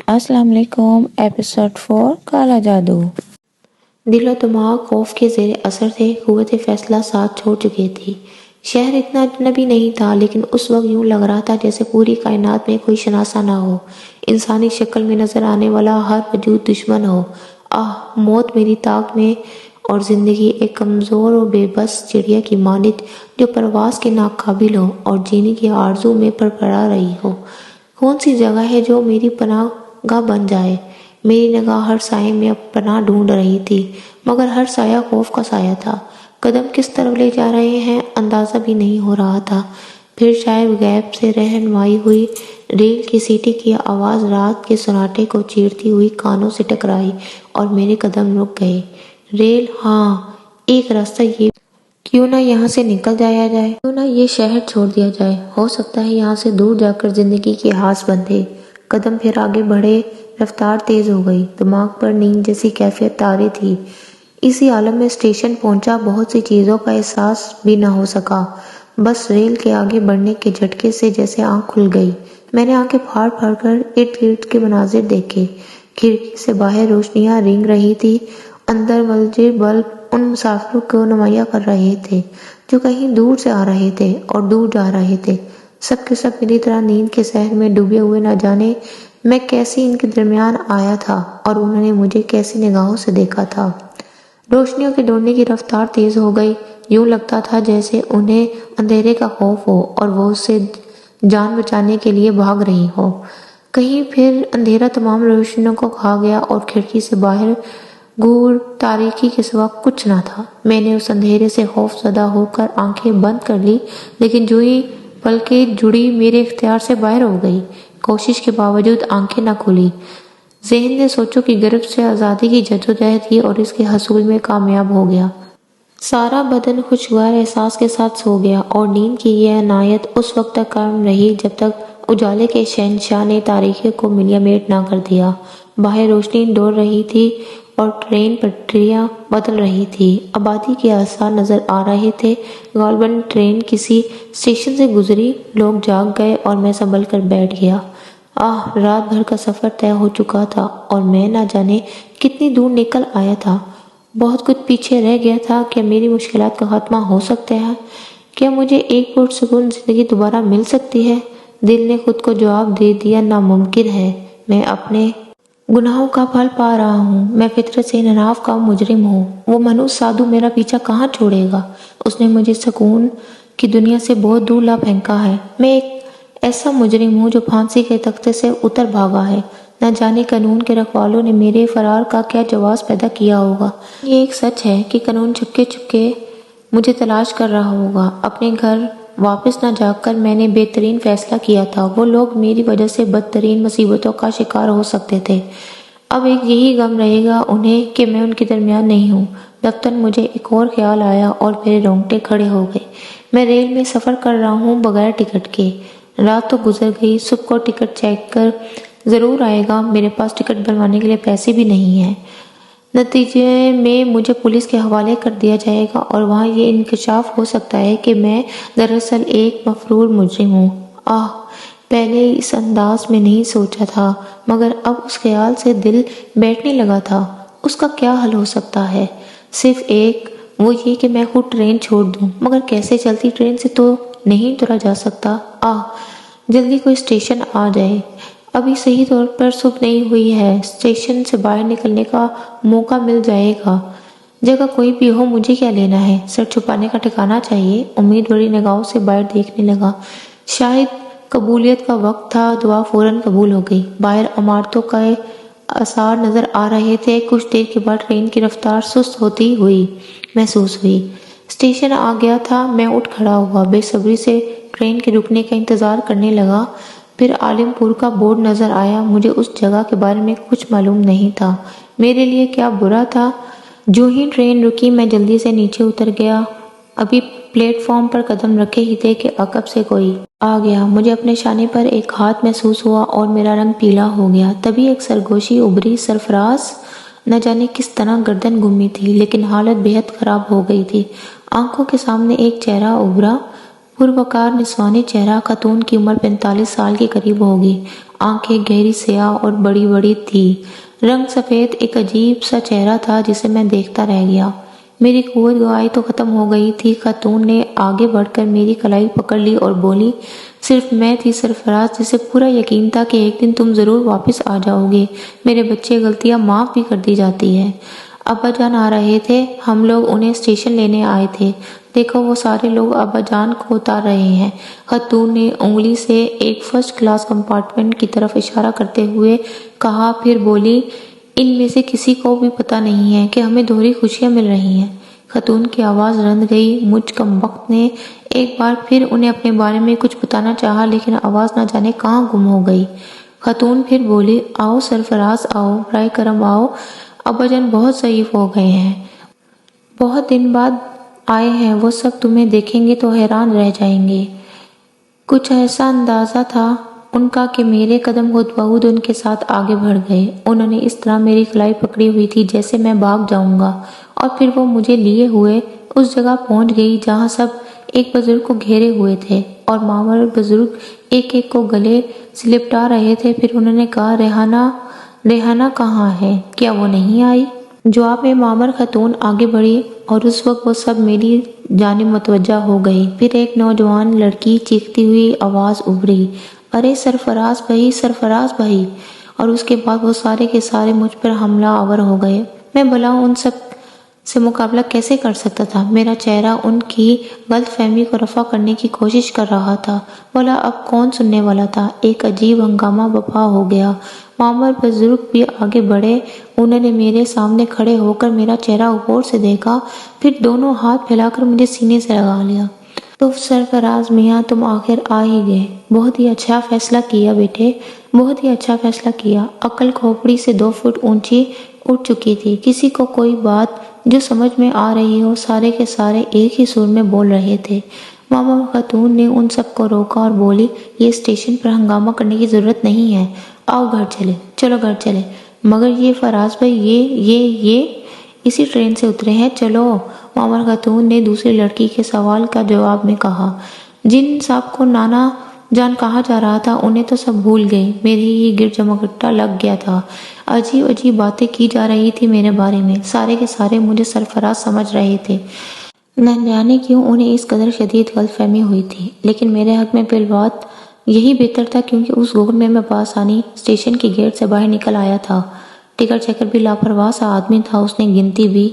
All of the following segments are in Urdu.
السلام علیکم۔ ایپیسوڈ 4 کالا جادو۔ دل و دماغ خوف کے زیر اثر تھے، قوت فیصلہ ساتھ چھوڑ چکی تھی۔ شہر اتنا اجنبی نہیں تھا، لیکن اس وقت یوں لگ رہا تھا جیسے پوری کائنات میں کوئی شناسا نہ ہو، انسانی شکل میں نظر آنے والا ہر وجود دشمن ہو۔ موت میری طاق میں اور زندگی ایک کمزور و بے بس چڑیا کی مانند جو پرواز کے ناقابل ہو اور جینے کی آرزو میں پڑپڑا رہی ہو۔ کون سی جگہ ہے جو میری پناہ گاہ بن جائے؟ میری نگاہ ہر سائے میں پناہ ڈھونڈ رہی تھی، مگر ہر سایہ خوف کا سایہ تھا۔ قدم کس طرف لے جا رہے ہیں اندازہ بھی نہیں ہو رہا تھا۔ پھر شاید غیب سے رہنمائی ہوئی، ریل کی سیٹی کی آواز رات کے سناٹے کو چیرتی ہوئی کانوں سے ٹکرائی اور میرے قدم رک گئے۔ ریل، ہاں، ایک راستہ یہ، کیوں نہ یہاں سے نکل جایا جائے، کیوں نہ یہ شہر چھوڑ دیا جائے، ہو سکتا ہے یہاں سے دور جا کر زندگی کی ہاس بندھے۔ قدم پھر آگے بڑھے، رفتار تیز ہو گئی، دماغ پر نیند جیسی کیفیت طاری تھی۔ اسی عالم میں اسٹیشن پہنچا، بہت سی چیزوں کا احساس بھی نہ ہو سکا، بس ریل کے آگے بڑھنے کے جھٹکے سے جیسے آنکھ کھل گئی۔ میں نے آنکھیں پھاڑ پھاڑ کر ارد گرد کے مناظر دیکھے۔ کھڑکی سے باہر روشنیاں رینگ رہی تھی، اندر ملجے بلب ان مسافروں کو نمایاں کر رہے تھے جو کہیں دور سے آ رہے تھے اور دور جا رہے تھے۔ سب کے سب میری طرح نیند کے سحر میں ڈوبے ہوئے، نہ جانے میں کیسے ان کے درمیان آیا تھا اور انہوں نے مجھے کیسی نگاہوں سے دیکھا تھا۔ روشنیوں کے دوڑنے کی رفتار تیز ہو گئی، یوں لگتا تھا جیسے انہیں اندھیرے کا خوف ہو اور وہ اس سے جان بچانے کے لیے بھاگ رہی ہو۔ کہیں پھر اندھیرا تمام روشنیوں کو کھا گیا اور کھڑکی سے باہر گور تاریکی کے سوا کچھ نہ تھا۔ میں نے اس اندھیرے سے خوف زدہ ہو کر آنکھیں بند کر لی، لیکن جو ہی پلکیں جڑی میرے اختیار سے باہر ہو گئی۔ کوشش کے باوجود آنکھیں نہ کھلی۔ ذہن نے سوچوں کی گرفت سے آزادی کی جدوجہد کی اور اس کے حصول میں کامیاب ہو گیا۔ سارا بدن خوشگوار احساس کے ساتھ سو گیا اور نیند کی یہ عنایت اس وقت تک قائم رہی جب تک اجالے کے شہنشاہ نے تاریکی کو ملیاں میٹ نہ کر دیا۔ باہر روشنی دوڑ رہی تھی اور ٹرین پٹریاں بدل رہی تھی۔ آبادی کے آثار نظر آ رہے تھے۔ غالباً ٹرین کسی اسٹیشن سے گزری، لوگ جاگ گئے اور میں سنبھل کر بیٹھ گیا۔ رات بھر کا سفر طے ہو چکا تھا اور میں نہ جانے کتنی دور نکل آیا تھا۔ بہت کچھ پیچھے رہ گیا تھا۔ کیا میری مشکلات کا خاتمہ ہو سکتا ہے؟ کیا مجھے ایک پرسکون زندگی دوبارہ مل سکتی ہے؟ دل نے خود کو جواب دے دیا، ناممکن ہے۔ میں اپنے گناہوں کا پھل پا رہا ہوں۔ میں فطرت سے انحراف کا مجرم ہوں۔ وہ منحوس سادھو میرا پیچھا کہاں چھوڑے گا؟ اس نے مجھے سکون کی دنیا سے بہت دور لا پھینکا ہے۔ میں ایک ایسا مجرم ہوں جو پھانسی کے تختے سے اتر بھاگا ہے۔ نہ جانے قانون کے رکھوالوں نے میرے فرار کا کیا جواز پیدا کیا ہوگا۔ یہ ایک سچ ہے کہ قانون چپکے چپکے مجھے تلاش کر رہا ہوگا۔ اپنے گھر واپس نہ جا کر میں نے بہترین فیصلہ کیا تھا۔ وہ لوگ میری وجہ سے بدترین مصیبتوں کا شکار ہو سکتے تھے۔ اب ایک یہی غم رہے گا انہیں کہ میں ان کے درمیان نہیں ہوں۔ دفتر مجھے ایک اور خیال آیا اور میرے رونگٹے کھڑے ہو گئے۔ میں ریل میں سفر کر رہا ہوں بغیر ٹکٹ کے۔ رات تو گزر گئی، صبح کو ٹکٹ چیک کر ضرور آئے گا۔ میرے پاس ٹکٹ بنوانے کے لیے پیسے بھی نہیں ہیں۔ نتیجے میں مجھے پولیس کے حوالے کر دیا جائے گا اور وہاں یہ انکشاف ہو سکتا ہے کہ میں دراصل ایک مفرور مجرم ہوں۔ پہلے اس انداز میں نہیں سوچا تھا، مگر اب اس خیال سے دل بیٹھنے لگا تھا۔ اس کا کیا حل ہو سکتا ہے؟ صرف ایک، وہ یہ کہ میں خود ٹرین چھوڑ دوں، مگر کیسے؟ چلتی ٹرین سے تو نہیں اترا جا سکتا۔ جلدی کوئی اسٹیشن آ جائے۔ ابھی صحیح طور پر صبح نہیں ہوئی ہے، اسٹیشن سے باہر نکلنے کا موقع مل جائے گا۔ جگہ کوئی بھی ہو، مجھے کیا لینا ہے؟ سر چھپانے کا ٹھکانہ چاہیے۔ امید بڑی نگاہوں سے باہر دیکھنے لگا۔ شاید قبولیت کا وقت تھا، دعا فوراً قبول ہو گئی۔ باہر عمارتوں کے آثار نظر آ رہے تھے۔ کچھ دیر کے بعد ٹرین کی رفتار سست ہوتی ہوئی محسوس ہوئی۔ اسٹیشن آ گیا تھا۔ میں اٹھ کھڑا ہوا، بے صبری سے ٹرین کے رکنے کا انتظار کرنے لگا۔ پھر عالم پور کا بورڈ نظر آیا۔ مجھے اس جگہ کے بارے میں کچھ معلوم نہیں تھا۔ میرے لیے کیا برا تھا؟ جو ہی ٹرین رکی میں جلدی سے نیچے اتر گیا۔ ابھی پلیٹ فارم پر قدم رکھے ہی تھے کہ عقب سے کوئی آ گیا۔ مجھے اپنے شانے پر ایک ہاتھ محسوس ہوا اور میرا رنگ پیلا ہو گیا۔ تبھی ایک سرگوشی ابھری۔ سرفراز نہ جانے کس طرح گردن گھمی تھی، لیکن حالت بہت خراب ہو گئی تھی۔ آنکھوں کے سامنے ایک چہرہ ابھرا، پروقار نسوانی چہرہ۔ خاتون کی عمر 45 سال کے قریب ہوگی۔ آنکھیں گہری سیاہ اور بڑی بڑی تھی، رنگ سفید، ایک عجیب سا چہرہ تھا جسے میں دیکھتا رہ گیا۔ میری قوت گواہی تو ختم ہو گئی تھی۔ خاتون نے آگے بڑھ کر میری کلائی پکڑ لی اور بولی، صرف میں تھی سرفراز جسے پورا یقین تھا کہ ایک دن تم ضرور واپس آ جاؤ گے۔ میرے بچے، غلطیاں معاف بھی کر دی جاتی ہیں۔ ابا جان آ رہے تھے، ہم لوگ انہیں اسٹیشن لینے آئے تھے۔ دیکھو وہ سارے لوگ ابا جان کو اتار رہے ہیں۔ خاتون نے انگلی سے ایک فرسٹ کلاس کمپارٹمنٹ کی طرف اشارہ کرتے ہوئے کہا، پھر بولی، ان میں سے کسی کو بھی پتہ نہیں ہے کہ ہمیں دوہری خوشیاں مل رہی ہیں۔ خاتون کی آواز رند گئی۔ مجھ کمبخت نے ایک بار پھر انہیں اپنے بارے میں کچھ بتانا چاہا، لیکن آواز نہ جانے کہاں گم ہو گئی۔ خاتون پھر بولی، آؤ سرفراز، آؤ، برائے کرم آؤ۔ ابا جان بہت ضعیف ہو گئے ہیں، بہت دن بعد آئے ہیں، وہ سب تمہیں دیکھیں گے تو حیران رہ جائیں گے۔ کچھ ایسا اندازہ تھا ان کا کہ میرے قدم خود بخود ان کے ساتھ آگے بڑھ گئے۔ انہوں نے اس طرح میری کلائی پکڑی ہوئی تھی جیسے میں بھاگ جاؤں گا، اور پھر وہ مجھے لیے ہوئے اس جگہ پہنچ گئی جہاں سب ایک بزرگ کو گھیرے ہوئے تھے اور مامر بزرگ ایک ایک کو گلے سے لپٹا رہے تھے۔ پھر انہوں نے کہا، ریحانہ کہاں ہے؟ کیا وہ نہیں آئی؟ جواب میں مامر خاتون آگے بڑھی اور اس وقت وہ سب میری جانب متوجہ ہو گئی۔ پھر ایک نوجوان لڑکی چیختی ہوئی آواز ابھری، ارے سرفراز بھائی، سرفراز بھائی! اور اس کے بعد وہ سارے کے سارے مجھ پر حملہ آور ہو گئے۔ میں بھلا ان سب سے مقابلہ کیسے کر سکتا تھا؟ میرا چہرہ ان کی غلط فہمی کو رفع کرنے کی کوشش کر رہا تھا۔ بھلا اب کون سننے والا تھا؟ ایک عجیب ہنگامہ برپا ہو گیا۔ مامر بزرگ بھی آگے بڑھے۔ انہوں نے میرے سامنے کھڑے ہو کر میرا چہرہ غور سے دیکھا، پھر دونوں ہاتھ پھیلا کر مجھے سینے سے لگا لیا۔ تو سرفراز میاں، تم آخر آ ہی گئے۔ بہت ہی اچھا فیصلہ کیا بیٹے، بہت ہی اچھا فیصلہ کیا۔ عقل کھوپڑی سے 2 فٹ اونچی اٹھ چکی تھی۔ کسی کو کوئی بات جو سمجھ میں آ رہی ہو، سارے کے سارے ایک ہی سر میں بول رہے تھے۔ ماما خاتون نے ان سب کو روکا اور بولی، یہ اسٹیشن پر ہنگامہ کرنے کی ضرورت نہیں ہے، آؤ گھر چلے، چلو گھر چلے۔ مگر یہ فراز بھائی، یہ اسی ٹرین سے اترے ہیں، چلو۔ ماما خاتون نے دوسری لڑکی کے سوال کا جواب میں کہا، جن صاحب کو نانا جان کہا جا رہا تھا انہیں تو سب بھول گئے، میرے ہی گرد جمگٹا لگ گیا تھا۔ عجیب عجیب باتیں کی جا رہی تھی میرے بارے میں، سارے کے سارے مجھے سرفراز سمجھ رہے تھے۔ نہ جانے کیوں انہیں اس قدر شدید غلط فہمی ہوئی تھی، لیکن میرے حق میں فی الوقت یہی بہتر تھا، کیونکہ اس گھوڑ میں بآسانی اسٹیشن کی گیٹ سے باہر نکل آیا تھا۔ ٹکٹ چیکر بھی لاپرواہ سا آدمی تھا، اس نے گنتی بھی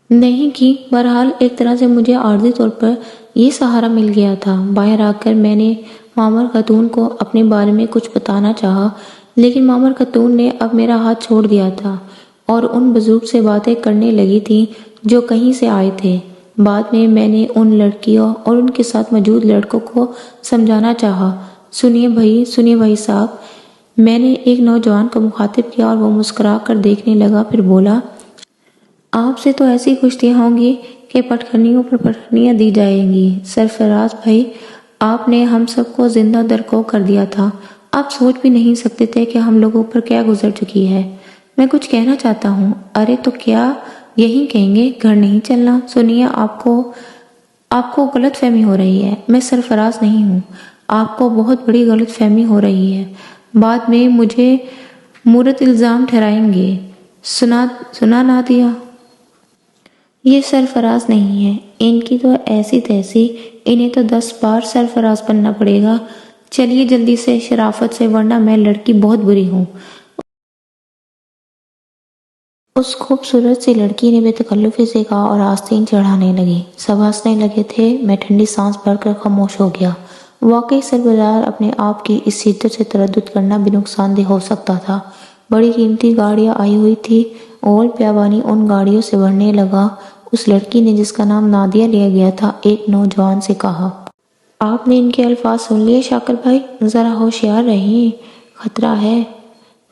نہیں کی۔ بہرحال ایک طرح سے مجھے عارضی طور پر یہ سہارا مل گیا تھا۔ باہر آ کر میں نے مامر خاتون کو اپنے بارے میں کچھ بتانا چاہا، لیکن مامر خاتون نے اب میرا ہاتھ چھوڑ دیا تھا اور ان بزرگ سے باتیں کرنے لگی تھی جو کہیں سے آئے تھے۔ بعد میں نے ان لڑکیوں اور ان کے ساتھ موجود لڑکوں کو سمجھانا چاہا، سنیے بھائی صاحب۔ میں نے ایک نوجوان کو مخاطب کیا اور وہ مسکرا کر دیکھنے لگا، پھر بولا، آپ سے تو ایسی کشتیاں ہوں گی کہ پٹخنیوں پر پٹخنیاں دی جائیں گی۔ سرفراز بھائی، آپ نے ہم سب کو زندہ درکو کر دیا تھا، آپ سوچ بھی نہیں سکتے تھے کہ ہم لوگوں پر کیا گزر چکی ہے۔ میں کچھ کہنا چاہتا ہوں۔ ارے تو کیا یہی کہیں گے، گھر نہیں چلنا؟ سنیے، آپ کو غلط فہمی ہو رہی ہے، میں سرفراز نہیں ہوں، آپ کو بہت بڑی غلط فہمی ہو رہی ہے، بعد میں مجھے مورد الزام ٹھہرائیں گے۔ سنا نہ دیا؟ یہ سرفراز نہیں ہے، ان کی تو ایسی تیسی، انہیں تو 10 بار سرفراز بننا پڑے گا۔ چلیے جلدی سے، شرافت سے، ورنہ میں لڑکی بہت بری ہوں۔ اس خوبصورت سی لڑکی نے بے تکلفی سے کہا اور آستین چڑھانے لگی۔ سب ہنسنے لگے تھے۔ میں ٹھنڈی سانس بھر کر خاموش ہو گیا۔ واقعی سربراز اپنے آپ کی اس شدت سے تردد کرنا بھی نقصان دہ ہو سکتا تھا۔ بڑی قیمتی گاڑیاں آئی ہوئی تھی، اول بیابانی ان گاڑیوں سے بھرنے لگا۔ اس لڑکی نے جس کا نام نادیہ لیا گیا تھا، ایک نوجوان سے کہا، آپ نے ان کے الفاظ سن لیے شاکر بھائی، ذرا ہوشیار رہیں، خطرہ ہے۔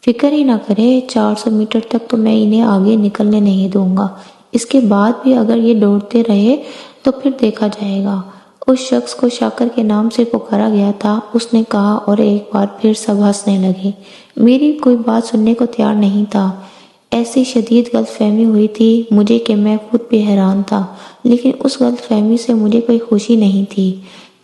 فکر ہی نہ کرے، 400 میٹر تک تو میں انہیں آگے نکلنے نہیں دوں گا، اس کے بعد بھی اگر یہ دوڑتے رہے تو پھر دیکھا جائے گا۔ اس شخص کو شاکر کے نام سے پکارا گیا تھا، اس نے کہا، اور ایک بار پھر سب ہنسنے لگے۔ میری کوئی بات سننے کو تیار نہیں تھا۔ ایسی شدید غلط فہمی ہوئی تھی مجھے کہ میں خود بھی حیران تھا، لیکن اس غلط فہمی سے مجھے کوئی خوشی نہیں تھی۔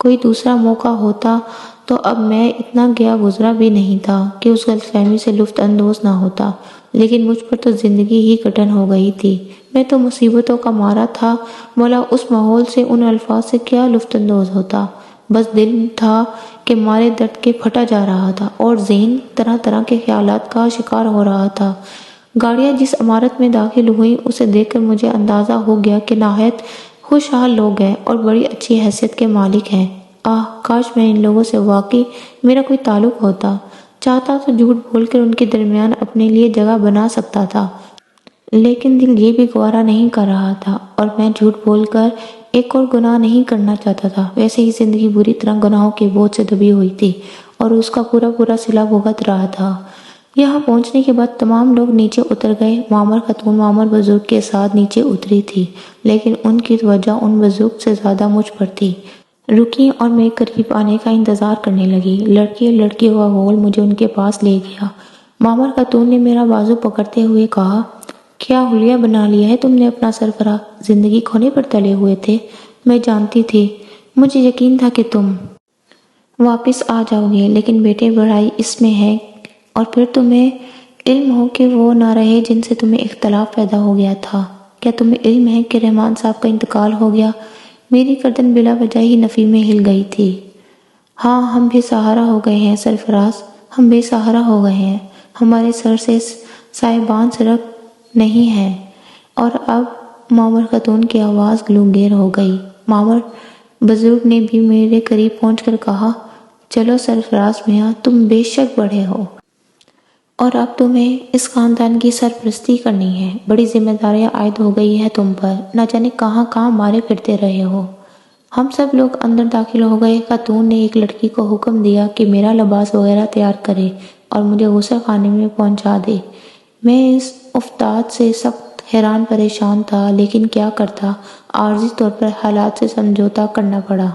کوئی دوسرا موقع ہوتا تو تو اب میں اتنا گیا گزرا بھی نہیں تھا کہ اس غلط فہمی سے لطف اندوز نہ ہوتا، لیکن مجھ پر تو زندگی ہی کٹن ہو گئی تھی۔ میں تو مصیبتوں کا مارا تھا، مولا اس ماحول سے، ان الفاظ سے کیا لطف اندوز ہوتا۔ بس دل تھا کہ مارے درد کے پھٹا جا رہا تھا اور ذہن طرح طرح کے خیالات کا شکار ہو رہا تھا۔ گاڑیاں جس عمارت میں داخل ہوئیں اسے دیکھ کر مجھے اندازہ ہو گیا کہ نہایت خوشحال لوگ ہیں اور بڑی اچھی حیثیت کے مالک ہیں۔ کاش میں ان لوگوں سے واقعی میرا کوئی تعلق ہوتا، چاہتا تو جھوٹ بول کر ان کے درمیان اپنے لیے جگہ بنا سکتا تھا، لیکن دل یہ بھی گوارا نہیں کر رہا تھا اور میں جھوٹ بول کر ایک اور گناہ نہیں کرنا چاہتا تھا۔ ویسے ہی زندگی بری طرح گناہوں کے بوجھ سے دبی ہوئی تھی اور اس کا پورا صلہ بھگت رہا تھا۔ یہاں پہنچنے کے بعد تمام لوگ نیچے اتر گئے۔ معمر خاتون معمر بزرگ کے ساتھ نیچے اتری تھی، لیکن ان کی توجہ ان بزرگ سے زیادہ مجھ پر تھی۔ رکی اور میں قریب آنے کا انتظار کرنے لگی۔ لڑکیوں کا غول مجھے ان کے پاس لے گیا۔ معمر خاتون نے میرا بازو پکڑتے ہوئے کہا، کیا حلیہ بنا لیا ہے تم نے اپنا سربراہ؟ زندگی کھونے پر تلے ہوئے تھے؟ میں جانتی تھی، مجھے یقین تھا کہ تم واپس آ جاؤ گے، لیکن بیٹے بڑائی اس میں ہے اور پھر تمہیں علم ہو کہ وہ نہ رہے جن سے تمہیں اختلاف پیدا ہو گیا تھا۔ کیا تمہیں علم ہے کہ رحمان صاحب کا انتقال ہو گیا؟ میری گردن بلا وجہ ہی نفی میں ہل گئی تھی۔ ہاں، ہم بے سہارا ہو گئے ہیں سرفراز، ہم بے سہارا ہو گئے ہیں، ہمارے سر سے سائبان سرک نہیں ہے۔ اور اب معمر خاتون کی آواز گلوگیر ہو گئی۔ معمر بزرگ نے بھی میرے قریب پہنچ کر کہا، چلو سرفراز میاں، تم بے شک بڑے ہو اور اب تمہیں اس خاندان کی سرپرستی کرنی ہے۔ بڑی ذمہ داریاں عائد ہو گئی ہے تم پر، نہ جانے کہاں کہاں مارے پھرتے رہے ہو۔ ہم سب لوگ اندر داخل ہو گئے۔ خاتون نے ایک لڑکی کو حکم دیا کہ میرا لباس وغیرہ تیار کرے اور مجھے غسل خانے میں پہنچا دے۔ میں اس افتاد سے سخت حیران پریشان تھا، لیکن کیا کرتا، عارضی طور پر حالات سے سمجھوتا کرنا پڑا۔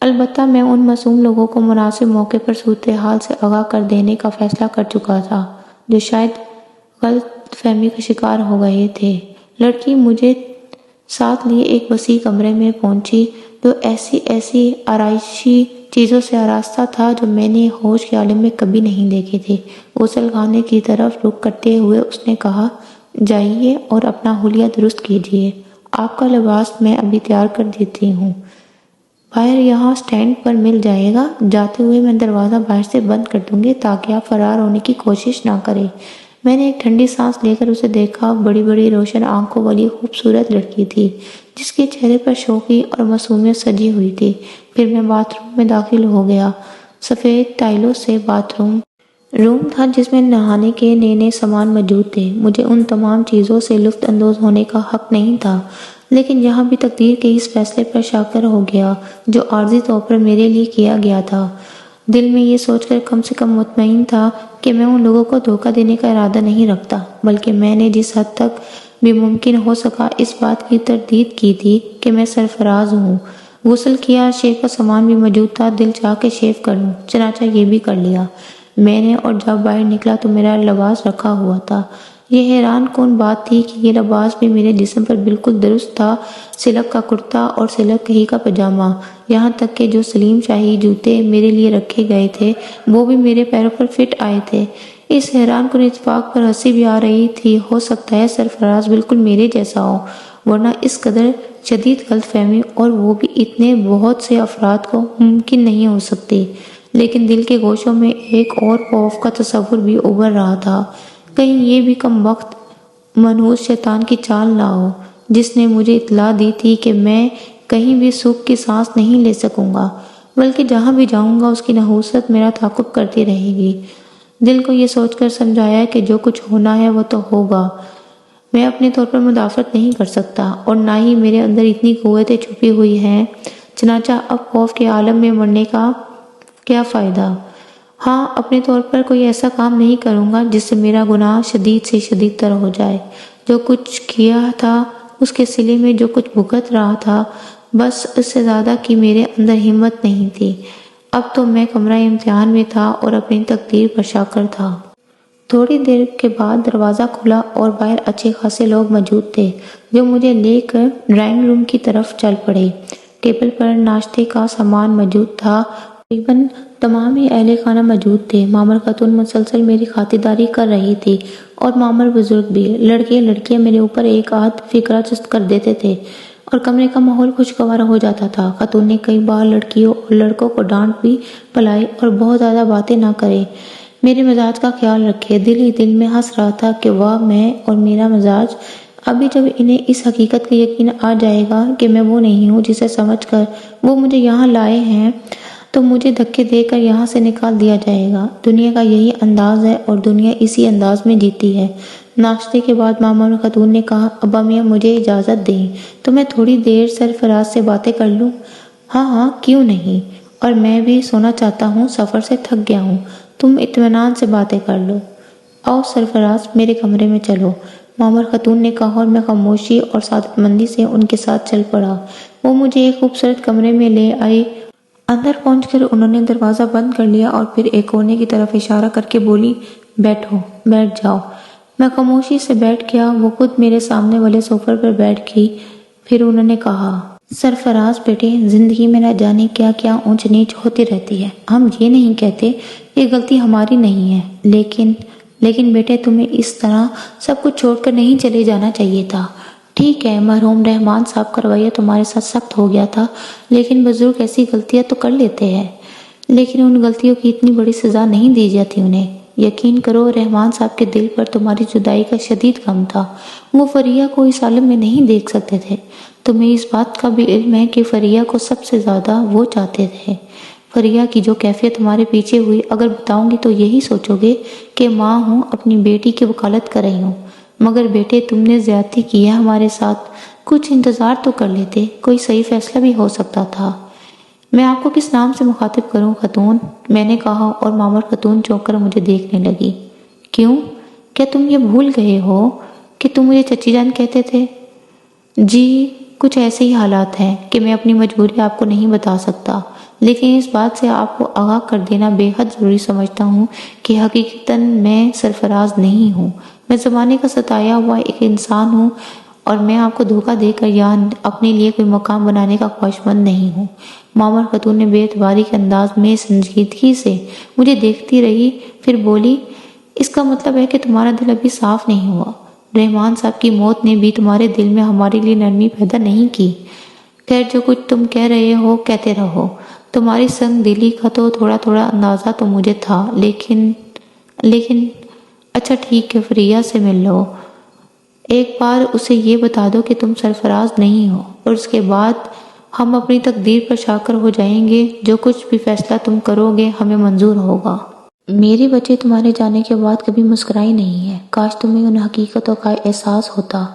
البتہ میں ان معصوم لوگوں کو مناسب موقع پر صورتحال سے آگاہ کر دینے کا فیصلہ کر چکا تھا جو شاید غلط فہمی کا شکار ہو گئے تھے۔ لڑکی مجھے ساتھ لیے ایک وسیع کمرے میں پہنچی جو ایسی آرائشی چیزوں سے آراستہ تھا جو میں نے ہوش کے عالم میں کبھی نہیں دیکھے تھے۔ غسل خانے کی طرف رخ کرتے ہوئے اس نے کہا، جائیے اور اپنا حلیہ درست کیجیے، آپ کا لباس میں ابھی تیار کر دیتی ہوں، باہر یہاں اسٹینڈ پر مل جائے گا۔ جاتے ہوئے میں دروازہ باہر سے بند کر دوں گی تاکہ آپ فرار ہونے کی کوشش نہ کریں۔ میں نے ایک ٹھنڈی سانس لے کر اسے دیکھا۔ بڑی روشن آنکھوں والی خوبصورت لڑکی تھی جس کے چہرے پر شوخی اور معصومیت سجی ہوئی تھی۔ پھر میں باتھ روم میں داخل ہو گیا۔ سفید ٹائلوں سے باتھ روم تھا جس میں نہانے کے نئے سامان موجود تھے۔ مجھے ان تمام چیزوں سے لطف اندوز ہونے کا حق نہیں تھا، لیکن یہاں بھی تقدیر کے اس فیصلے پر شاکر ہو گیا جو عارضی طور پر میرے لیے کیا گیا تھا۔ دل میں یہ سوچ کر کم سے کم مطمئن تھا کہ میں ان لوگوں کو دھوکہ دینے کا ارادہ نہیں رکھتا، بلکہ میں نے جس حد تک بھی ممکن ہو سکا اس بات کی تردید کی تھی کہ میں سرفراز ہوں۔ غسل کیا، شیو کا سامان بھی موجود تھا، دل چاہ کے شیو کر لوں، چنانچہ یہ بھی کر لیا میں نے، اور جب باہر نکلا تو میرا لباس رکھا ہوا تھا۔ یہ حیران کن بات تھی کہ یہ لباس بھی میرے جسم پر بالکل درست تھا، سلک کا کرتا اور سلک ہی کا پاجامہ، یہاں تک کہ جو سلیم شاہی جوتے میرے لیے رکھے گئے تھے وہ بھی میرے پیروں پر فٹ آئے تھے۔ اس حیران کن اتفاق پر ہنسی بھی آ رہی تھی۔ ہو سکتا ہے سرفراز بالکل میرے جیسا ہو، ورنہ اس قدر شدید غلط فہمی، اور وہ بھی اتنے بہت سے افراد کو، ممکن نہیں ہو سکتی۔ لیکن دل کے گوشوں میں ایک اور خوف کا تصور بھی ابھر رہا تھا، کہیں یہ بھی کم وقت منحوس شیطان کی چال نہ ہو جس نے مجھے اطلاع دی تھی کہ میں کہیں بھی سکھ کی سانس نہیں لے سکوں گا، بلکہ جہاں بھی جاؤں گا اس کی نحوست میرا تعاقب کرتی رہے گی۔ دل کو یہ سوچ کر سمجھایا کہ جو کچھ ہونا ہے وہ تو ہوگا، میں اپنے طور پر مدافعت نہیں کر سکتا اور نہ ہی میرے اندر اتنی قوتیں چھپی ہوئی ہیں، چنانچہ اب خوف کے عالم میں مرنے کا کیا فائدہ۔ ہاں، اپنے طور پر کوئی ایسا کام نہیں کروں گا جس سے میرا گناہ شدید سے شدید تر ہو جائے۔ جو کچھ کیا تھا اس کے صلے میں جو کچھ بھگت رہا تھا، بس اس سے زیادہ کی میرے اندر ہمت نہیں تھی۔ اب تو میں کمرہ امتحان میں تھا اور اپنی تقدیر پر شاکر تھا۔ تھوڑی دیر کے بعد دروازہ کھلا اور باہر اچھے خاصے لوگ موجود تھے جو مجھے لے کر ڈرائنگ روم کی طرف چل پڑے۔ ٹیبل پر ناشتے کا سامان موجود تھا تقریباً تمام ہی اہل خانہ موجود تھے۔ مامر خاتون مسلسل میری خاطرداری کر رہی تھی اور مامر بزرگ بھی۔ لڑکے لڑکیاں میرے اوپر ایک آدھ فکرہ چست کر دیتے تھے اور کمرے کا ماحول خوشگوار ہو جاتا تھا۔ خاتون نے کئی بار لڑکیوں اور لڑکوں کو ڈانٹ بھی پلائی اور بہت زیادہ باتیں نہ کرے، میرے مزاج کا خیال رکھے۔ دل ہی دل میں ہنس رہا تھا کہ واہ میں اور میرا مزاج۔ ابھی جب انہیں اس حقیقت کا یقین آ جائے گا کہ میں وہ نہیں ہوں جسے سمجھ کر وہ مجھے یہاں لائے ہیں، تو مجھے دھکے دے کر یہاں سے نکال دیا جائے گا۔ دنیا کا یہی انداز ہے اور دنیا اسی انداز میں جیتی ہے۔ ناشتے کے بعد ماما خاتون نے کہا، ابا میاں مجھے اجازت دیں تو میں تھوڑی دیر سرفراز سے باتیں کر لوں؟ ہاں ہاں کیوں نہیں، اور میں بھی سونا چاہتا ہوں، سفر سے تھک گیا ہوں، تم اطمینان سے باتیں کر لو۔ آؤ سرفراز میرے کمرے میں چلو، مامر خاتون نے کہا اور میں خاموشی اور سعادت مندی سے ان کے ساتھ چل پڑا۔ وہ مجھے ایک خوبصورت کمرے میں لے آئی۔ اندر پہنچ کر انہوں نے دروازہ بند کر لیا اور پھر ایک کونے کی طرف اشارہ کر کے بولی، بیٹھو، بیٹھ جاؤ۔ میں خاموشی سے بیٹھ گیا۔ وہ خود میرے سامنے والے صوفے پر بیٹھ گئی۔ پھر انہوں نے کہا، سرفراز بیٹے، زندگی میں نہ جانے کیا کیا اونچ نیچ ہوتی رہتی ہے۔ ہم یہ نہیں کہتے یہ غلطی ہماری نہیں ہے، لیکن بیٹے تمہیں اس طرح سب کچھ چھوڑ کر نہیں چلے جانا چاہیے تھا۔ ٹھیک ہے، مرحوم رحمان صاحب کا رویہ تمہارے ساتھ سخت ہو گیا تھا، لیکن بزرگ ایسی غلطیاں تو کر لیتے ہیں، لیکن ان غلطیوں کی اتنی بڑی سزا نہیں دی جاتی انہیں۔ یقین کرو رحمان صاحب کے دل پر تمہاری جدائی کا شدید غم تھا۔ وہ فریہ کو اس عالم میں نہیں دیکھ سکتے تھے۔ تمہیں اس بات کا بھی علم ہے کہ فریہ کو سب سے زیادہ وہ چاہتے تھے۔ فریہ کی جو کیفیت تمہارے پیچھے ہوئی، اگر بتاؤں گی تو یہی سوچو گے کہ ماں ہوں، اپنی بیٹی کی وکالت کر رہی ہوں۔ مگر بیٹے تم نے زیادتی کی ہے ہمارے ساتھ، کچھ انتظار تو کر لیتے، کوئی صحیح فیصلہ بھی ہو سکتا تھا۔ میں آپ کو کس نام سے مخاطب کروں خاتون؟ میں نے کہا اور مامر خاتون چونک کر مجھے دیکھنے لگی۔ کیوں؟ کیا تم یہ بھول گئے ہو کہ تم مجھے چچی جان کہتے تھے؟ جی، کچھ ایسے ہی حالات ہیں کہ میں اپنی مجبوری آپ کو نہیں بتا سکتا، لیکن اس بات سے آپ کو آگاہ کر دینا بے حد ضروری سمجھتا ہوں کہ حقیقتاً میں سرفراز نہیں ہوں۔ میں زمانے کا ستایا ہوا ایک انسان ہوں اور میں آپ کو دھوکہ دے کر یا اپنے لیے کوئی مقام بنانے کا خواہش مند نہیں ہوں۔ مامر خاتون نے بے اعتباری کے انداز میں سنجیدگی سے مجھے دیکھتی رہی، پھر بولی، اس کا مطلب ہے کہ تمہارا دل ابھی صاف نہیں ہوا۔ رحمان صاحب کی موت نے بھی تمہارے دل میں ہمارے لیے نرمی پیدا نہیں کی۔ خیر، جو کچھ تم کہہ رہے ہو کہتے رہو۔ تمہاری سنگ دلی کا تو تھوڑا تھوڑا اندازہ تو مجھے تھا، لیکن اچھا ٹھیک ہے، فریہ سے مل لو، ایک بار اسے یہ بتا دو کہ تم سرفراز نہیں ہو، اور اس کے بعد ہم اپنی تقدیر پر شاکر ہو جائیں گے۔ جو کچھ بھی فیصلہ تم کرو گے ہمیں منظور ہوگا۔ میری بچے تمہارے جانے کے بعد کبھی مسکرائی نہیں ہے، کاش تمہیں ان حقیقتوں کا احساس ہوتا۔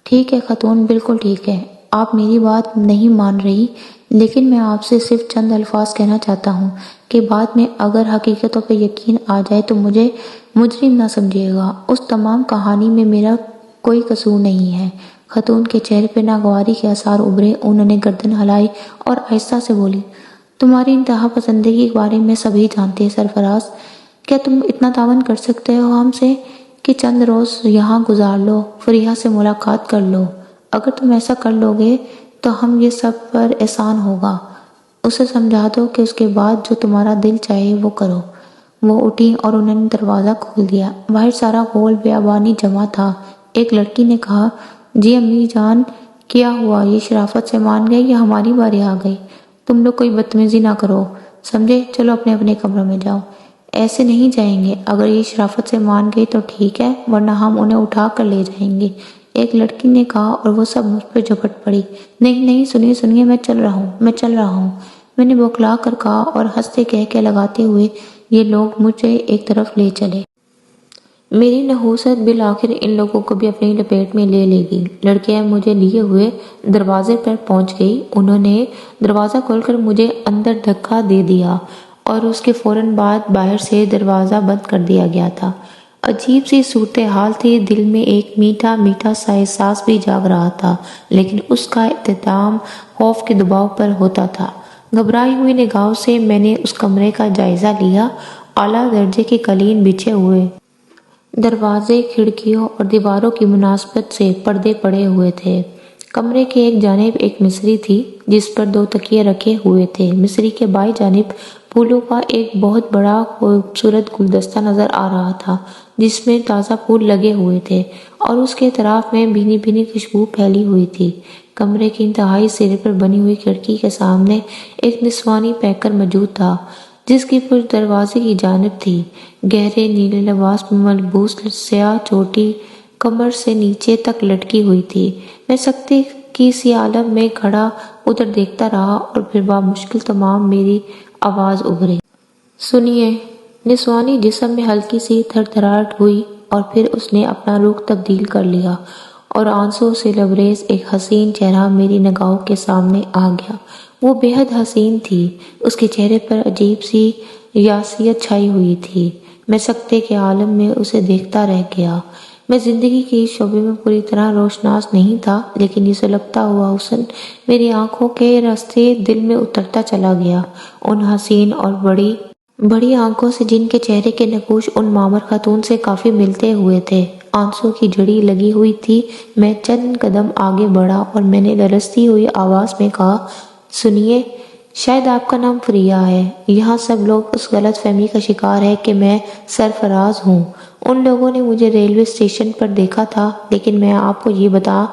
ٹھیک ہے خاتون، بالکل ٹھیک ہے، آپ میری بات نہیں مان رہی، لیکن میں آپ سے صرف چند الفاظ کہنا چاہتا ہوں کہ بعد میں اگر حقیقتوں پہ یقین آ جائے تو مجھے مجرم نہ سمجھیے گا۔ اس تمام کہانی میں میرا کوئی قصور نہیں ہے۔ خاتون کے چہرے پہ ناگواری کے آثار ابھرے۔ انہوں نے گردن ہلائی اور آہستہ سے بولی، تمہاری انتہا پسندگی کے بارے میں سبھی جانتے ہیں سرفراز۔ کیا تم اتنا تعاون کر سکتے ہو ہم سے کہ چند روز یہاں گزار لو، فریہ سے ملاقات کر لو؟ اگر تم ایسا کر لو گے تو ہم یہ سب پر احسان ہوگا۔ اسے سمجھا دو کہ اس کے بعد جو تمہارا دل چاہے وہ کرو۔ وہ اٹھی اور انہوں نے دروازہ کھول دیا۔ باہر سارا غول بیابانی جمع تھا۔ ایک لڑکی نے کہا، جی امی جان، کیا ہوا؟ یہ شرافت سے مان گئے یا ہماری باری آ گئی؟ تم لوگ کوئی بدتمیزی نہ کرو، سمجھے؟ چلو اپنے اپنے کمروں میں جاؤ۔ ایسے نہیں جائیں گے، اگر یہ شرافت سے مان گئی تو ٹھیک ہے، ورنہ ہم انہیں اٹھا کر لے جائیں گے، ایک لڑکی نے کہا، اور وہ سب مجھ پر جھپٹ پڑی۔ نہیں، سنیے، میں چل رہا ہوں، میں نے بوکھلا کر کہا، اور ہنستے کہہ لگاتے ہوئے یہ لوگ مجھے ایک طرف لے چلے۔ میری نحوست بالآخر ان لوگوں کو بھی اپنی لپیٹ میں لے گی۔ لڑکیاں مجھے لیے ہوئے دروازے پر پہنچ گئی۔ انہوں نے دروازہ کھول کر مجھے اندر دھکا دے دیا اور اس کے فوراً بعد باہر سے دروازہ بند کر دیا گیا تھا۔ عجیب سی صورتحال تھی، دل میں ایک میٹھا میٹھا سا احساس بھی جاگ رہا تھا، لیکن اس کا اختتام خوف کے دباؤ پر ہوتا تھا۔ گھبرائی ہوئی نگاہوں سے میں نے اس کمرے کا جائزہ لیا۔ اعلیٰ درجے کے قالین بچھے ہوئے، دروازے، کھڑکیوں اور دیواروں کی مناسبت سے پردے پڑے ہوئے تھے۔ کمرے کے ایک جانب ایک مصری تھی جس پر 2 تکیے رکھے ہوئے تھے۔ مصری کے بائیں جانب پھولوں کا ایک بہت بڑا خوبصورت گلدستہ نظر آ رہا تھا جس میں تازہ پھول لگے ہوئے تھے اور اس کے اطراف میں بھینی بھینی خوشبو پھیلی ہوئی تھی۔ کمرے کی انتہائی سرے پر بنی ہوئی کھڑکی کے سامنے ایک نسوانی پیکر موجود تھا جس کی پشت دروازے کی جانب تھی۔ گہرے نیلے لباس میں ملبوس سیاہ چوٹی کمر سے نیچے تک لٹکی ہوئی تھی۔ میں سکتے کی سی عالم میں کھڑا ادھر دیکھتا رہا اور پھر بامشکل تمام میری آواز ابھری۔ سنیے۔ نسوانی جسم میں ہلکی سی تھر تھراہٹ ہوئی اور پھر اس نے اپنا رخ تبدیل کر لیا اور آنسوں سے لبریز ایک حسین چہرہ میری نگاہوں کے سامنے آ گیا۔ وہ بے حد حسین تھی۔ اس کے چہرے پر عجیب سی یاسیت چھائی ہوئی تھی۔ میں سکتے کے عالم میں اسے دیکھتا رہ گیا۔ میں زندگی کے اس شعبے میں پوری طرح روشناس نہیں تھا، لیکن یہ سلگتا ہوا حسن میری آنکھوں کے راستے دل میں اترتا چلا گیا۔ ان حسین اور بڑی آنکھوں سے جن کے چہرے کے نقوش ان معمر خاتون سے کافی ملتے ہوئے تھے۔ آنسوں کی جھڑی لگی ہوئی تھی۔ میں چند قدم آگے بڑھا اور میں نے لرزتی ہوئی آواز میں کہا، سنیے، شاید آپ کا نام فریہ ہے۔ یہاں سب لوگ اس غلط فہمی کا شکار ہے کہ میں سرفراز ہوں۔ ان لوگوں نے مجھے ریلوے اسٹیشن پر دیکھا تھا، لیکن میں آپ کو یہ بتا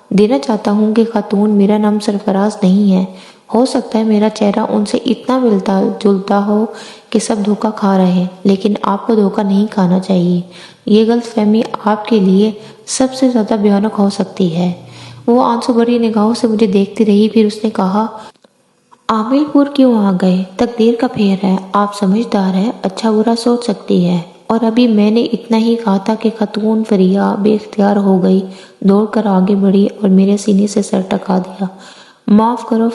دینا چاہتا ہوں کہ خاتون، میرا نام سرفراز نہیں ہے۔ ہو سکتا ہے میرا چہرہ ان سے اتنا ملتا جلتا ہو کہ سب دھوکہ کھا رہے ہیں، لیکن آپ کو دھوکہ نہیں کھانا چاہیے۔ یہ غلط فہمی آپ کے لیے سب سے زیادہ بھیانک ہو سکتی ہے۔ وہ آنسو بھری نگاہوں سے مجھے دیکھتی رہی، پھر اس نے کہا، عامل پور کیوں آ گئے؟ تقدیر کا پھیر ہے، آپ سمجھدار ہے، اچھا برا سوچ سکتی ہے۔ اور ابھی میں نے اتنا ہی کہا تھا کہ خاتون فریہ بے اختیار ہو گئی، دوڑ کر آگے بڑھی اور میرے سینے سے سر ٹکا دیا۔ معاف کرو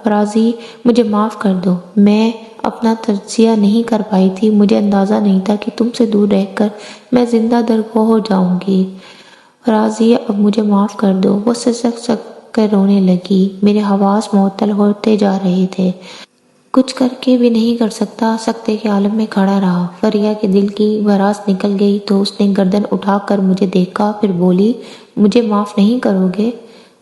فرازی، مجھے معاف کر دو۔ میں اپنا تجزیہ نہیں کر پائی تھی، مجھے اندازہ نہیں تھا کہ تم سے دور رہ کر میں زندہ درگور ہو جاؤں گی۔ فرازی، اب مجھے معاف کر دو۔ وہ سسک کر رونے لگی۔ میرے حواس معطل ہوتے جا رہے تھے۔ کچھ کر کے بھی نہیں کر سکتا، سکتے کے عالم میں کھڑا رہا۔ فریہ کے دل کی بھڑاس نکل گئی تو اس نے گردن اٹھا کر مجھے دیکھا، پھر بولی، مجھے معاف نہیں کرو گے؟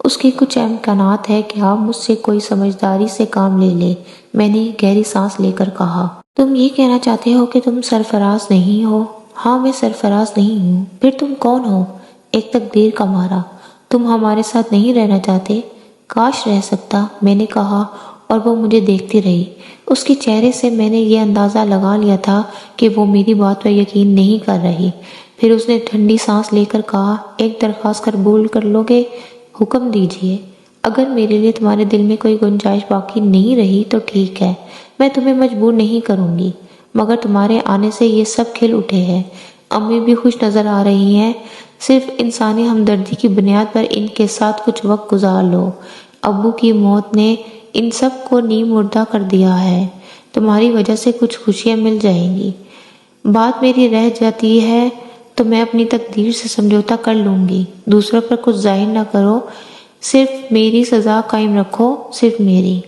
اس کی کچھ امکانات ہے کہ آپ مجھ سے کوئی سمجھداری سے کام لے لیں۔ میں نے گہری سانس لے کر کہا، تم یہ کہنا چاہتے ہو کہ تم سرفراز نہیں ہو؟ ہاں، میں سرفراز نہیں ہوں۔ پھر تم کون ہو؟ ایک تقدیر کا مارا۔ تم ہمارے ساتھ نہیں رہنا چاہتے؟ کاش رہ سکتا، میں نے کہا، اور وہ مجھے دیکھتی رہی۔ اس کے چہرے سے میں نے یہ اندازہ لگا لیا تھا کہ وہ میری بات پر یقین نہیں کر رہی۔ پھر اس نے ٹھنڈی سانس لے کر کہا، ایک درخواست قبول کر لو گے؟ حکم دیجیے۔ اگر میرے لیے تمہارے دل میں کوئی گنجائش باقی نہیں رہی تو ٹھیک ہے، میں تمہیں مجبور نہیں کروں گی، مگر تمہارے آنے سے یہ سب کھل اٹھے ہیں۔ امی بھی خوش نظر آ رہی ہیں۔ صرف انسانی ہمدردی کی بنیاد پر ان کے ساتھ کچھ وقت گزار لو۔ ابو کی موت نے ان سب کو نیم مردہ کر دیا ہے۔ تمہاری وجہ سے کچھ خوشیاں مل جائیں گی۔ بات میری رہ جاتی ہے تو میں اپنی تقدیر سے سمجھوتا کر لوں گی۔ دوسروں پر کچھ ظاہر نہ کرو، صرف میری سزا قائم رکھو، صرف میری۔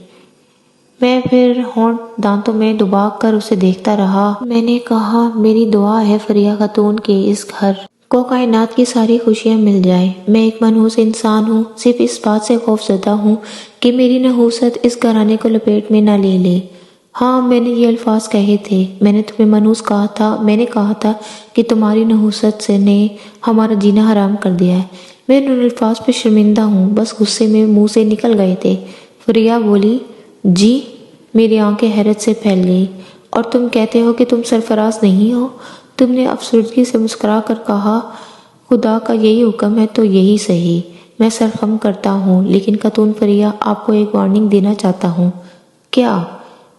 میں پھر ہونٹ دانتوں میں دبا کر اسے دیکھتا رہا۔ میں نے کہا، میری دعا ہے فریہ خاتون کے اس گھر کو کائنات کی ساری خوشیاں مل جائیں۔ میں ایک منحوس انسان ہوں، صرف اس بات سے خوفزدہ ہوں کہ میری نحوست اس گھرانے کو لپیٹ میں نہ لے لے۔ ہاں، میں نے یہ الفاظ کہے تھے، میں نے تمہیں منحوس کہا تھا، میں نے کہا تھا کہ تمہاری نحوست نے ہمارا جینا حرام کر دیا ہے۔ میں ان الفاظ پہ شرمندہ ہوں، بس غصے میں منہ سے نکل گئے تھے۔ فریہ بولی، جی؟ میری آنکھیں حیرت سے پھیل گئی۔ اور تم کہتے ہو کہ تم سرفراز نہیں ہو؟ تم نے افسردگی سے مسکرا کر کہا، خدا کا یہی حکم ہے تو یہی صحیح۔ میں سرخم کرتا ہوں، لیکن خاتون فریہ، آپ کو ایک وارننگ دینا چاہتا ہوں۔ کیا؟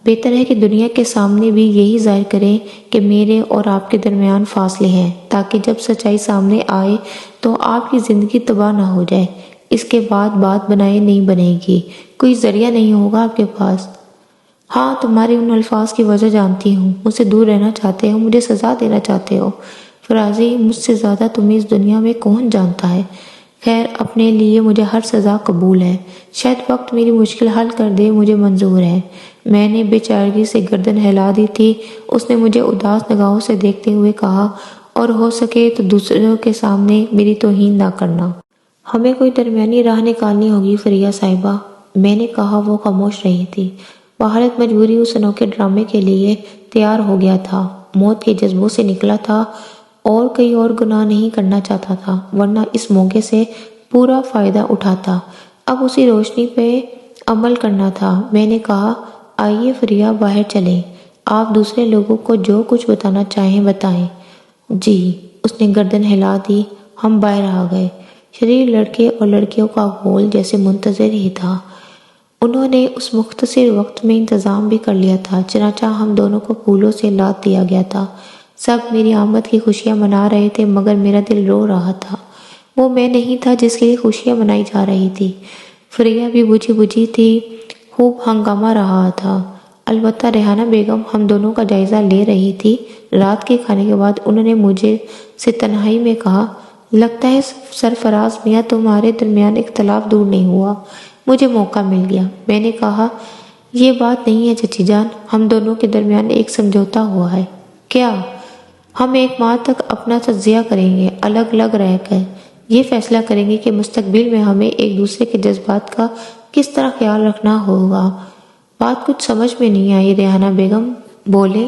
بہتر ہے کہ دنیا کے سامنے بھی یہی ظاہر کریں کہ میرے اور آپ کے درمیان فاصلے ہیں، تاکہ جب سچائی سامنے آئے تو آپ کی زندگی تباہ نہ ہو جائے۔ اس کے بعد بات بنائے نہیں بنے گی، کوئی ذریعہ نہیں ہوگا آپ کے پاس۔ ہاں، تمہارے ان الفاظ کی وجہ جانتی ہوں، مجھ سے دور رہنا چاہتے ہو، مجھے سزا دینا چاہتے ہو۔ فرازی، مجھ سے زیادہ تمہیں اس دنیا میں کون جانتا ہے؟ خیر، اپنے لیے مجھے ہر سزا قبول ہے۔ شاید وقت میری مشکل حل کر دے، مجھے منظور ہے۔ میں نے بے چارگی سے گردن ہلا دی تھی۔ اس نے مجھے اداس نگاہوں سے دیکھتے ہوئے کہا، اور ہو سکے تو دوسروں کے سامنے میری توہین نہ کرنا۔ ہمیں کوئی درمیانی راہ نکالنی ہوگی فریہ صاحبہ، میں نے کہا۔ وہ خاموش رہی تھی۔ والد مجبوری اس انوکھے ڈرامے کے لیے تیار ہو گیا تھا، موت کے جذبوں سے نکلا تھا اور کوئی اور گناہ نہیں کرنا چاہتا تھا، ورنہ اس موقع سے پورا فائدہ اٹھاتا۔ اب اسی روشنی پہ عمل کرنا تھا۔ میں نے کہا، آئیے فریا، باہر چلیں، آپ دوسرے لوگوں کو جو کچھ بتانا چاہیں بتائیں۔ جی، اس نے گردن ہلا دی۔ ہم باہر آ گئے۔ شریر لڑکے اور لڑکیوں کا غول جیسے منتظر ہی تھا۔ انہوں نے اس مختصر وقت میں انتظام بھی کر لیا تھا، چنانچہ ہم دونوں کو پھولوں سے لاد دیا گیا تھا۔ سب میری آمد کی خوشیاں منا رہے تھے، مگر میرا دل رو رہا تھا۔ وہ میں نہیں تھا جس کے لیے خوشیاں منائی جا رہی تھی۔ فریا بھی بجھی بجھی تھی، خوب ہنگامہ رہا تھا۔ البتہ ریحانہ بیگم ہم دونوں کا جائزہ لے رہی تھی۔ رات کے کھانے کے بعد انہوں نے مجھے سے تنہائی میں کہا، لگتا ہے سرفراز میاں تمہارے درمیان اختلاف دور نہیں ہوا۔ مجھے موقع مل گیا۔ میں نے کہا، یہ بات نہیں ہے چچی جان، ہم دونوں کے درمیان ایک سمجھوتا ہوا ہے۔ کیا؟ ہم ایک ماہ تک اپنا تجزیہ کریں گے، الگ الگ رہ کر یہ فیصلہ کریں گے کہ مستقبل میں ہمیں ایک دوسرے کے جذبات کا کس طرح خیال رکھنا ہوگا۔ بات کچھ سمجھ میں نہیں آئی۔ ریحانہ بیگم بولے،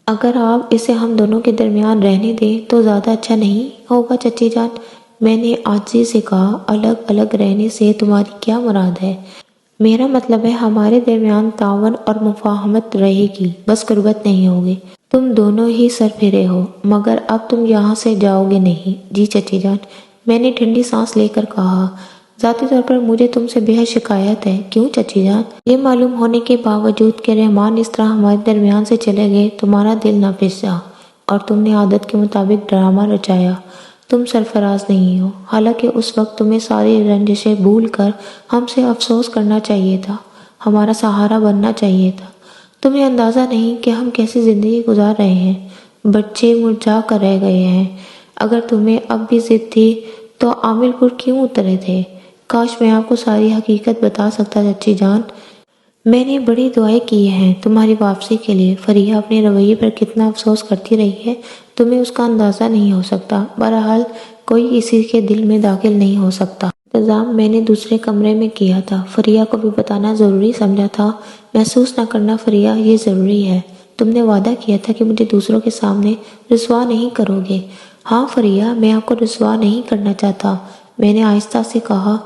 اگر آپ اسے ہم دونوں کے درمیان رہنے دیں تو زیادہ اچھا نہیں ہوگا چچی جان؟ میں نے عاجزی سے کہا، الگ الگ رہنے سے تمہاری کیا مراد ہے؟ میرا مطلب ہے ہمارے درمیان تعاون اور مفاہمت رہے گی، بس قربت نہیں ہوگی۔ تم دونوں ہی سر پھرے ہو، مگر اب تم یہاں سے جاؤ گے نہیں؟ جی چچی جان، میں نے ٹھنڈی سانس لے کر کہا۔ ذاتی طور پر مجھے تم سے بے حد شکایت ہے۔ کیوں چچی جان؟ یہ معلوم ہونے کے باوجود کہ رحمان اس طرح ہمارے درمیان سے چلے گئے، تمہارا دل نہ پھسا اور تم نے عادت کے مطابق ڈرامہ رچایا۔ تم سرفراز نہیں ہو، حالانکہ اس وقت تمہیں ساری رنجشیں بھول کر ہم سے افسوس کرنا چاہیے تھا، ہمارا سہارا بننا چاہیے تھا۔ تمہیں اندازہ نہیں کہ ہم کیسی زندگی گزار رہے ہیں، بچے مرجھا کر رہ گئے ہیں۔ اگر تمہیں اب بھی ضد تھی تو عامل پور کیوں اترے تھے؟ کاش میں آپ کو ساری حقیقت بتا سکتا چچی جان۔ میں نے بڑی دعائیں کی ہیں تمہاری واپسی کے لیے۔ فریا اپنے رویے پر کتنا افسوس کرتی رہی ہے، تمہیں اس کا اندازہ نہیں ہو سکتا۔ بہرحال کوئی کسی کے دل میں داخل نہیں ہو سکتا۔ انتظام میں نے دوسرے کمرے میں کیا تھا، فریا کو بھی بتانا ضروری سمجھا تھا۔ محسوس نہ کرنا فریا، یہ ضروری ہے۔ تم نے وعدہ کیا تھا کہ مجھے دوسروں کے سامنے رسوا نہیں کرو گے۔ ہاں فریا، میں آپ کو رسوا نہیں کرنا چاہتا، میں نے آہستہ سے کہا۔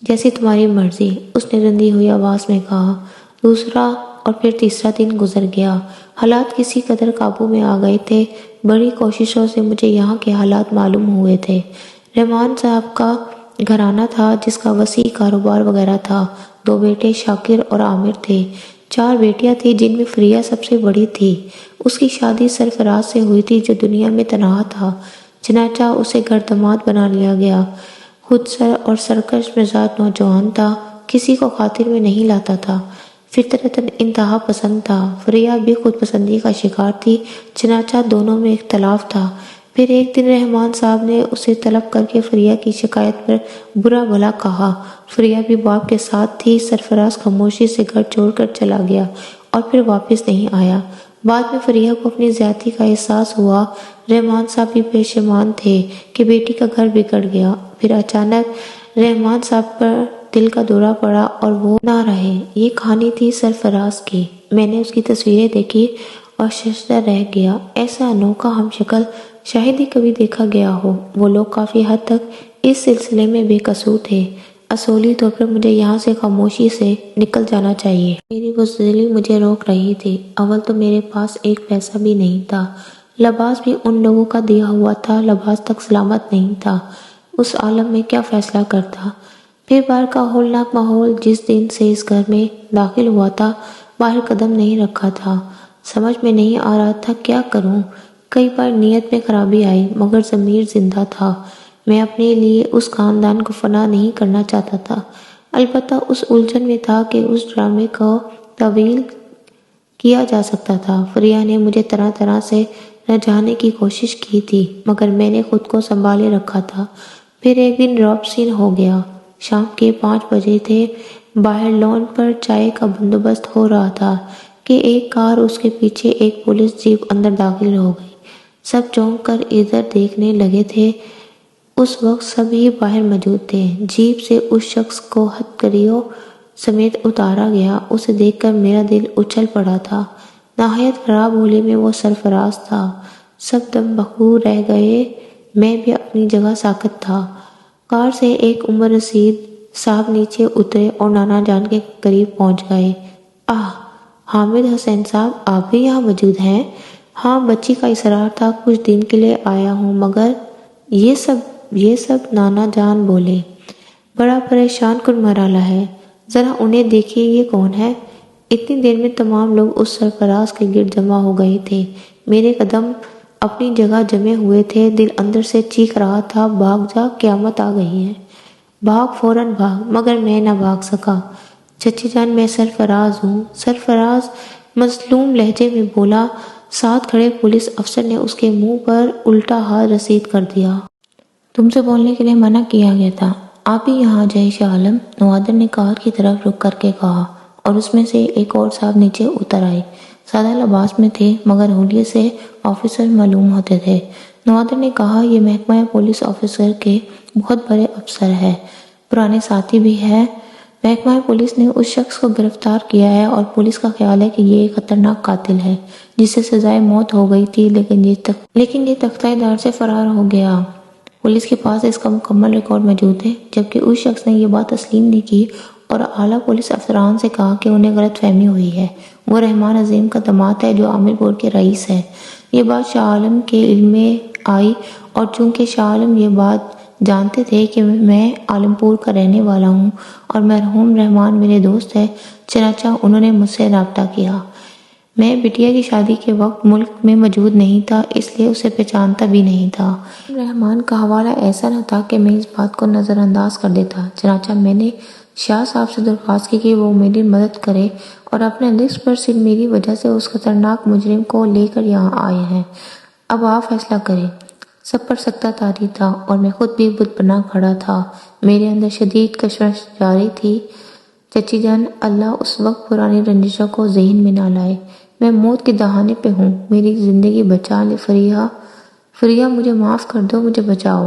جیسی تمہاری مرضی، اس نے رندی ہوئی آواز میں کہا۔ دوسرا اور پھر تیسرا دن گزر گیا۔ حالات کسی قدر قابو میں آ گئے تھے۔ بڑی کوششوں سے مجھے یہاں کے حالات معلوم ہوئے تھے۔ رحمان صاحب کا گھرانہ تھا جس کا وسیع کاروبار وغیرہ تھا۔ 2 بیٹے شاکر اور عامر تھے، 4 بیٹیاں تھیں جن میں فریا سب سے بڑی تھی۔ اس کی شادی سرفراز سے ہوئی تھی جو دنیا میں تنہا تھا، چنانچہ اسے گھر داماد بنا لیا گیا۔ خود سر اور سرکش مزاج نوجوان تھا، کسی کو خاطر میں نہیں لاتا تھا، فطرتاً انتہا پسند تھا۔ فریا بھی خود پسندی کا شکار تھی، چنانچہ دونوں میں اختلاف تھا۔ پھر ایک دن رحمان صاحب نے اسے طلب کر کے فریا کی شکایت پر برا بھلا کہا۔ فریا بھی باپ کے ساتھ تھی۔ سرفراز خاموشی سے گھر چھوڑ کر چلا گیا اور پھر واپس نہیں آیا۔ بعد میں فریا کو اپنی زیادتی کا احساس ہوا۔ رحمان صاحب بھی پشیمان تھے کہ بیٹی کا گھر بگڑ گیا۔ پھر اچانک رحمان صاحب پر دل کا دورہ پڑا اور وہ نہ رہے۔ یہ کہانی تھی سرفراز کی۔ میں نے اس کی تصویریں دیکھی اور ششدر رہ گیا۔ ایسا انوکھا ہم شکل شاید ہی کبھی دیکھا گیا ہو۔ وہ لوگ کافی حد تک اس سلسلے میں بے قصور تھے۔ اصولی طور پر مجھے یہاں سے خاموشی سے نکل جانا چاہیے۔ میری بزدلی مجھے روک رہی تھی۔ اول تو میرے پاس ایک پیسہ بھی نہیں تھا، لباس بھی ان لوگوں کا دیا ہوا تھا، لباس تک سلامت نہیں تھا۔ اس عالم میں کیا فیصلہ کرتا؟ پھر باہر کا ہولناک ماحول، جس دن سے اس گھر میں داخل ہوا تھا، باہر قدم نہیں رکھا تھا۔ سمجھ میں نہیں آ رہا تھا کیا کروں۔ کئی بار نیت میں خرابی آئی، مگر ضمیر زندہ تھا۔ میں اپنے لیے اس خاندان کو فنا نہیں کرنا چاہتا تھا۔ البتہ اس الجھن میں تھا کہ اس ڈرامے کو طویل کیا جا سکتا تھا۔ فریا نے مجھے طرح طرح سے رجھانے کی کوشش کی تھی، مگر میں نے خود کو سنبھالے رکھا تھا۔ پھر ایک دن ڈراپ سین ہو گیا۔ شام کے 5 بجے تھے۔ باہر لان پر چائے کا بندوبست ہو رہا تھا کہ ایک کار، اس کے پیچھے ایک پولیس جیپ اندر داخل ہو گئی۔ سب چونک کر ادھر دیکھنے لگے تھے۔ اس وقت سب ہی باہر موجود تھے۔ جیپ سے اس شخص کو ہتھکڑیوں سمیت اتارا گیا، اسے دیکھ کر میرا دل اچھل پڑا تھا۔ نہایت خراب حوالے میں وہ سرفراز تھا۔ سب دم بخور رہ گئے، میں بھی اپنی جگہ ساکت تھا۔ کار سے ایک عمر رسید صاحب نیچے اترے اور نانا جان کے قریب پہنچ گئے۔ حامد حسین صاحب، آپ بھی یہاں موجود ہیں؟ ہاں، بچی کا اصرار تھا، کچھ دن کے لیے آیا ہوں، مگر یہ سب نانا جان بولے۔ بڑا پریشان کن مرحلہ ہے، ذرا انہیں دیکھیے، یہ کون ہے؟ اتنی دیر میں تمام لوگ اس سرفراز کے گرد جمع ہو گئے تھے۔ میرے قدم اپنی جگہ جمے ہوئے تھے، دل اندر سے چیخ رہا تھا، بھاگ جا، قیامت آ گئی ہے، بھاگ، فوراً بھاگ، مگر میں نہ بھاگ سکا۔ چچی جان، میں سرفراز ہوں۔ سرفراز مظلوم لہجے میں بولا۔ ساتھ کھڑے پولیس افسر نے اس کے منہ پر الٹا ہاتھ رسید کر دیا۔ تم سے بولنے کے لیے منع کیا گیا تھا، آپ بھی یہاں آ جائیں شاہ عالم، نوادر نے کار کی طرف رک کر کے کہا، اور اس میں سے ایک اور صاحب نیچے اتر آئے۔ سادہ لباس میں تھے، مگر حلیے سے آفیسر معلوم ہوتے تھے۔ نوادر نے کہا، یہ محکمہ پولیس آفیسر کے بہت بڑے افسر ہے، پرانے ساتھی بھی ہے۔ محکمہ پولیس نے اس شخص کو گرفتار کیا ہے اور پولیس کا خیال ہے کہ یہ ایک خطرناک قاتل ہے جسے سزائے موت ہو گئی تھی، لیکن یہ تختہ دار سے فرار ہو گیا۔ پولیس کے پاس اس کا مکمل ریکارڈ موجود ہے، جبکہ اس شخص نے یہ بات تسلیم نہیں کی اور اعلیٰ پولیس افسران سے کہا کہ انہیں غلط فہمی ہوئی ہے، وہ رحمان عظیم کا داماد ہے جو عامر پور کے رئیس ہے۔ یہ بات شاہ عالم کے علم میں آئی، اور چونکہ شاہ عالم یہ بات جانتے تھے کہ میں عالم پور کا رہنے والا ہوں اور مرحوم رحمان میرے دوست ہے، چنانچہ انہوں نے مجھ سے رابطہ کیا۔ میں بٹیا کی شادی کے وقت ملک میں موجود نہیں تھا، اس لیے اسے پہچانتا بھی نہیں تھا۔ رحمان کا حوالہ ایسا نہ تھا کہ میں اس بات کو نظر انداز کر دیتا، چنانچہ میں نے شاہ صاحب سے درخواست کی کہ وہ میری مدد کرے اور اپنے لسٹ پر صرف میری وجہ سے اس خطرناک مجرم کو لے کر یہاں آئے ہیں۔ اب آپ فیصلہ کریں۔ سب پر سکتہ طاری تھا اور میں خود بھی بت بنا کھڑا تھا۔ میرے اندر شدید کشمکش جاری تھی۔ چچی جان، اللہ اس وقت پرانی رنجشوں کو ذہن میں نہ لائے۔ میں موت کے دہانے پہ ہوں، میری زندگی بچا لے فریحہ، مجھے معاف کر دو، مجھے بچاؤ۔